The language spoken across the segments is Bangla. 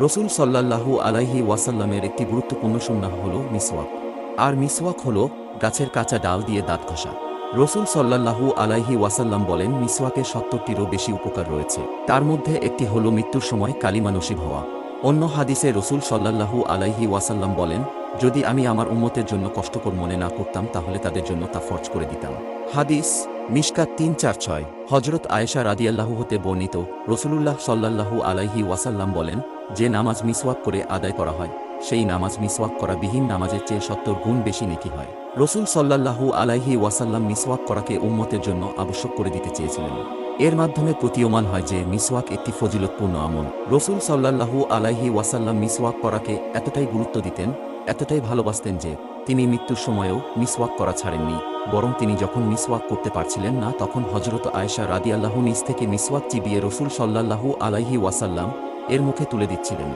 রসুল সাল্লাল্লাহু আলাইহি ওয়াসাল্লামের একটি গুরুত্বপূর্ণ সুন্নাহ হল মিসওয়াক। আর মিসওয়াক হল গাছের কাঁচা ডাল দিয়ে দাঁত ঘষা। রসুল সাল্লাল্লাহু আলাইহি ওয়াসাল্লাম বলেন, মিসওয়াকের ৭০টিরও বেশি উপকার রয়েছে। তার মধ্যে একটি হল মৃত্যুর সময় কালিমা নসিব হওয়া। অন্য হাদিসে রসুল সাল্লাল্লাহু আলাইহি ওয়াসাল্লাম বলেন, যদি আমি আমার উম্মতের জন্য কষ্টকর মনে না করতাম তাহলে তাদের জন্য তা ফরজ করে দিতাম। হাদিস মিশকাত ৩৪৬। হজরত আয়েশা রাদিয়াল্লাহু হতে বর্ণিত, রসুলুল্লাহ সাল্লাল্লাহু আলাইহি ওয়াসাল্লাম বলেন, যে নামাজ মিসওয়াক করে আদায় করা হয় সেই নামাজ মিসওয়াক করা বিহীন নামাজের চেয়ে ৭০ গুণ বেশি নেকি হয়। রসুল সাল্লাল্লাহু আলাইহি ওয়াসাল্লাম মিসওয়াক করাকে উম্মতের জন্য আবশ্যক করে দিতে চেয়েছিলেন। এর মাধ্যমে প্রতীয়মান হয় যে মিসওয়াক একটি ফজিলতপূর্ণ আমল। রসুল সাল্লাল্লাহু আলাইহি ওয়াসাল্লাম মিসওয়াক করাকে এতটাই গুরুত্ব দিতেন, এতটাই ভালোবাসতেন যে তিনি মৃত্যুর সময়েও মিসওয়াক করা ছাড়েননি। বরং তিনি যখন মিসওয়াক করতে পারছিলেন না তখন হজরত আয়েশা রাদিয়াল্লাহু নিজ থেকে মিসওয়াক চিবিয়ে রসুল সাল্লাল্লাহু আলাইহি ওয়াসাল্লাম এর মুখে তুলে দিচ্ছিলেন।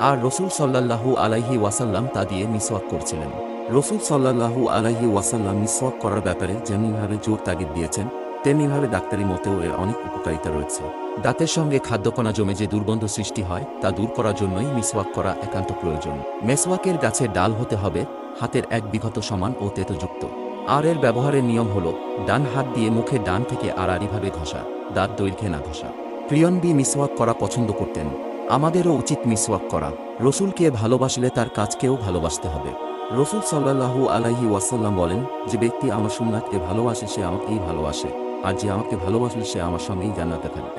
আর রসুল সাল্লাল্লাহু আলাইহি ওয়াসাল্লাম তা দিয়ে মিসওয়াক করছিলেন। রসুল সাল্লাল্লাহু আলাইহি ওয়াসাল্লাম মিসওয়াক করার ব্যাপারে যেমনিভাবে জোর তাগিদ দিয়েছেন, তেমনিভাবে ডাক্তারি মতেও এর অনেক উপকারিতা রয়েছে। দাঁতের সঙ্গে খাদ্যকণা জমে যে দুর্গন্ধ সৃষ্টি হয় তা দূর করার জন্যই মিসওয়াক করা একান্ত প্রয়োজন। মেসওয়াকের গাছের ডাল হতে হবে হাতের ১ বিঘত সমান ও তেতযুক্ত। আর এর ব্যবহারের নিয়ম হল, ডান হাত দিয়ে মুখে ডান থেকে আড়াআড়িভাবে ঘষা, দাঁত দৈর্ঘ্যে না ঘষা। প্রিয়নবী মিসওয়াক করা পছন্দ করতেন। আমাদেরও উচিত মিসওয়াক করা। রসুলকে ভালোবাসলে তার কাজকেও ভালোবাসতে হবে। রসুল সাল্লাল্লাহু আলাইহি ওয়াসাল্লাম বলেন, যে ব্যক্তি আমার সুন্নাতকে ভালোবাসে সে আমাকেই ভালোবাসে, আর যে আমাকে ভালোবাসলে সে আমার সঙ্গেই জান্নাতে থাকবে।